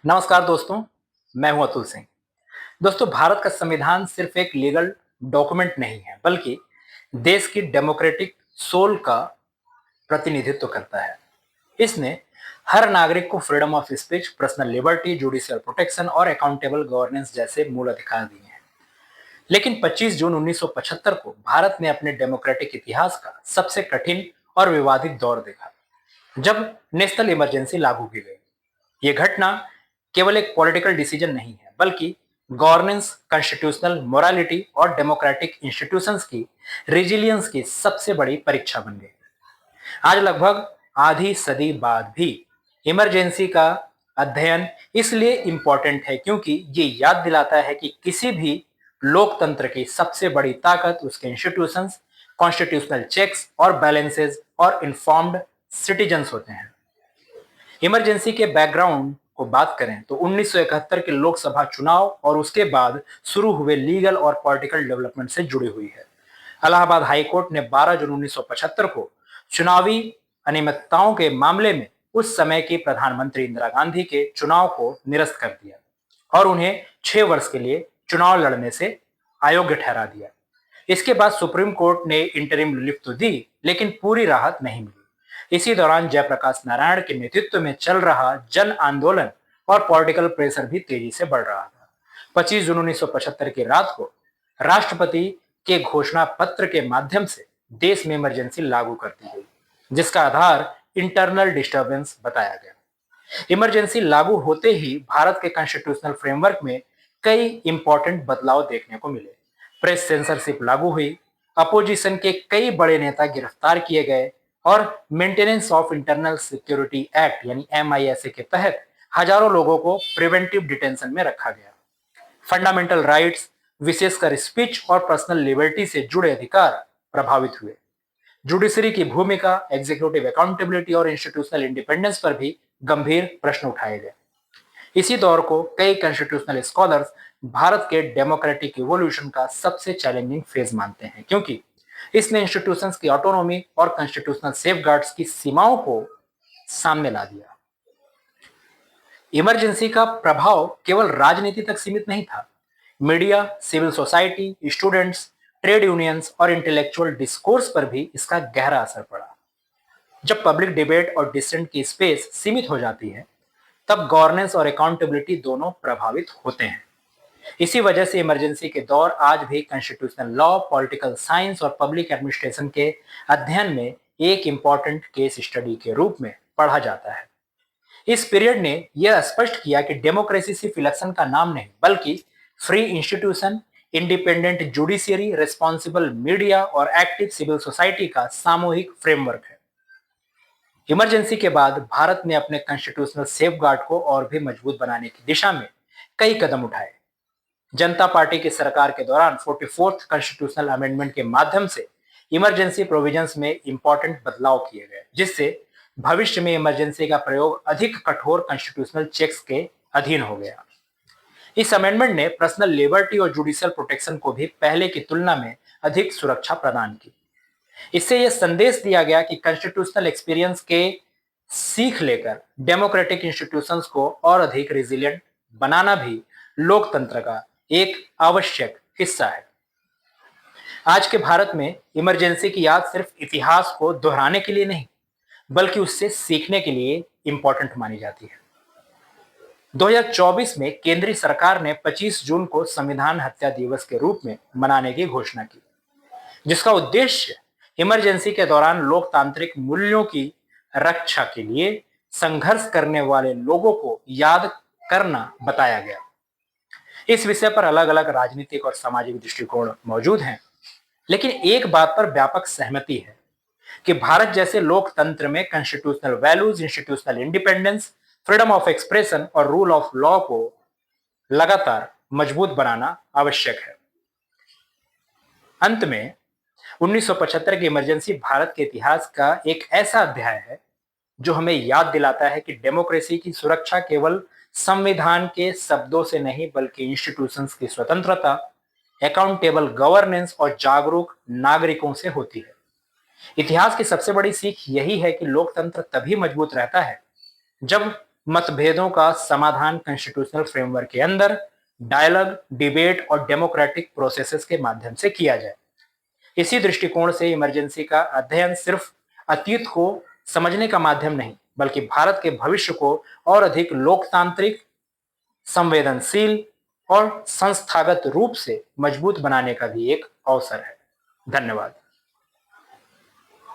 नमस्कार दोस्तों, मैं हूं अतुल सिंह। दोस्तों, भारत का संविधान सिर्फ एक लीगल डॉक्यूमेंट नहीं है, बल्कि देश की डेमोक्रेटिक सोल का प्रतिनिधित्व करता है। इसने हर नागरिक को freedom of speech, personal liberty, judicial protection और अकाउंटेबल गवर्नेंस जैसे मूल अधिकार दिए हैं। लेकिन 25 जून 1975 को भारत ने अपने डेमोक्रेटिक इतिहास का सबसे कठिन और विवादित दौर देखा, जब नेशनल इमरजेंसी लागू की गई। ये घटना केवल एक पॉलिटिकल डिसीजन नहीं है, बल्कि गवर्नेंस, कॉन्स्टिट्यूशनल मोरालिटी और डेमोक्रेटिक इंस्टीट्यूशंस की रेजिलियंस की सबसे बड़ी परीक्षा बन गई। आज लगभग आधी सदी बाद भी इमरजेंसी का अध्ययन इसलिए इंपॉर्टेंट है क्योंकि ये याद दिलाता है कि किसी भी लोकतंत्र की सबसे बड़ी ताकत उसके इंस्टीट्यूशंस, कॉन्स्टिट्यूशनल चेक्स और बैलेंसेस और इन्फॉर्म्ड सिटीजन्स होते हैं। इमरजेंसी के बैकग्राउंड को बात करें तो 1971 के लोकसभा चुनाव और उसके बाद शुरू हुए लीगल और पॉलिटिकल डेवलपमेंट से जुड़ी हुई है। इलाहाबाद हाई कोर्ट ने 12 जून 1975 को चुनावी अनियमितताओं के मामले में उस समय की प्रधानमंत्री इंदिरा गांधी के चुनाव को निरस्त कर दिया और उन्हें 6 वर्ष के लिए चुनाव लड़ने से अयोग्य ठहरा दिया। इसके बाद सुप्रीम कोर्ट ने इंटरिम रिलीफ तो दी, लेकिन पूरी राहत नहीं मिली। इसी दौरान जयप्रकाश नारायण के नेतृत्व में चल रहा जन आंदोलन और पॉलिटिकल प्रेशर भी तेजी से बढ़ रहा था। 25 जून 1975 की रात को राष्ट्रपति के घोषणा पत्र के माध्यम से देश में इमरजेंसी लागू कर दी गई, जिसका आधार इंटरनल डिस्टर्बेंस बताया गया। इमरजेंसी लागू होते ही भारत के कॉन्स्टिट्यूशनल फ्रेमवर्क में कई इंपॉर्टेंट बदलाव देखने को मिले। प्रेस सेंसरशिप लागू हुई, अपोजिशन के कई बड़े नेता गिरफ्तार किए गए और maintenance of internal security act यानी MISA के तहत हजारों लोगों को प्रिवेंटिव डिटेंशन में रखा गया। फंडामेंटल राइट्स, विशेषकर स्पीच और पर्सनल लिबर्टी से जुड़े अधिकार प्रभावित हुए। जुडिशरी की भूमिका, एग्जीक्यूटिव अकाउंटेबिलिटी और इंस्टीट्यूशनल इंडिपेंडेंस पर भी गंभीर प्रश्न उठाए गए। इसी दौर को कई कॉन्स्टिट्यूशनल स्कॉलर्स भारत के डेमोक्रेटिक इवोल्यूशन का सबसे चैलेंजिंग फेज मानते हैं, क्योंकि इसने इंस्टीट्यूशंस की ऑटोनॉमी और कॉन्स्टिट्यूशनल सेफगार्ड्स की सीमाओं को सामने ला दिया। इमरजेंसी का प्रभाव केवल राजनीति तक सीमित नहीं था। Media, civil society, students, trade unions और इंटेलेक्चुअल डिस्कोर्स पर भी इसका गहरा असर पड़ा। जब पब्लिक डिबेट और डिसेंट की स्पेस सीमित हो जाती है, तब गवर्नेंस और अकाउंटेबिलिटी दोनों प्रभावित होते हैं। इसी वजह से इमरजेंसी के दौर आज भी कॉन्स्टिट्यूशनल लॉ, पॉलिटिकल साइंस और पब्लिक एडमिनिस्ट्रेशन के अध्ययन में एक इंपॉर्टेंट केस स्टडी के रूप में पढ़ा जाता है। इस पीरियड ने यह स्पष्ट किया कि डेमोक्रेसी सिर्फ इलेक्शन का नाम नहीं, बल्कि free institution, independent judiciary, responsible media और एक्टिव सिविल सोसाइटी का सामूहिक फ्रेमवर्क है। इमरजेंसी के बाद भारत ने अपने कॉन्स्टिट्यूशनल सेफगार्ड को और भी मजबूत बनाने की दिशा में कई कदम उठाए। जनता पार्टी की सरकार के दौरान 44th कॉन्स्टिट्यूशनल अमेंडमेंट के माध्यम से इमरजेंसी प्रोविजंस में इंपॉर्टेंट बदलाव किए गए, जिससे भविष्य में इमरजेंसी का प्रयोग अधिक कठोर कॉन्स्टिट्यूशनल चेक्स के अधीन हो गया। इस अमेंडमेंट ने पर्सनल लिबर्टी और जुडिशियल प्रोटेक्शन को भी पहले की तुलना में अधिक सुरक्षा प्रदान की। इससे यह संदेश दिया गया कि कॉन्स्टिट्यूशनल एक्सपीरियंस के सीख लेकर डेमोक्रेटिक इंस्टीट्यूशंस को और अधिक रेजिलिएंट बनाना भी लोकतंत्र का एक आवश्यक हिस्सा है। आज के भारत में इमरजेंसी की याद सिर्फ इतिहास को दोहराने के लिए नहीं, बल्कि उससे सीखने के लिए इंपॉर्टेंट मानी जाती है। 2024 में केंद्रीय सरकार ने 25 जून को संविधान हत्या दिवस के रूप में मनाने की घोषणा की, जिसका उद्देश्य इमरजेंसी के दौरान लोकतांत्रिक मूल्यों की रक्षा के लिए संघर्ष करने वाले लोगों को याद करना बताया गया। इस विषय पर अलग अलग राजनीतिक और सामाजिक दृष्टिकोण मौजूद हैं, लेकिन एक बात पर व्यापक सहमति है कि भारत जैसे लोकतंत्र में constitutional values, institutional independence, freedom of expression और रूल ऑफ लॉ को लगातार मजबूत बनाना आवश्यक है। अंत में 1975 की इमरजेंसी भारत के इतिहास का एक ऐसा अध्याय है जो हमें याद दिलाता है कि डेमोक्रेसी की सुरक्षा केवल संविधान के शब्दों से नहीं, बल्कि इंस्टीट्यूशंस की स्वतंत्रता, अकाउंटेबल गवर्नेंस और जागरूक नागरिकों से होती है। इतिहास की सबसे बड़ी सीख यही है कि लोकतंत्र तभी मजबूत रहता है जब मतभेदों का समाधान कॉन्स्टिट्यूशनल फ्रेमवर्क के अंदर डायलॉग, डिबेट और डेमोक्रेटिक प्रोसेसेस के माध्यम से किया जाए। इसी दृष्टिकोण से इमरजेंसी का अध्ययन सिर्फ अतीत को समझने का माध्यम नहीं, बल्कि भारत के भविष्य को और अधिक लोकतांत्रिक, संवेदनशील और संस्थागत रूप से मजबूत बनाने का भी एक अवसर है। धन्यवाद।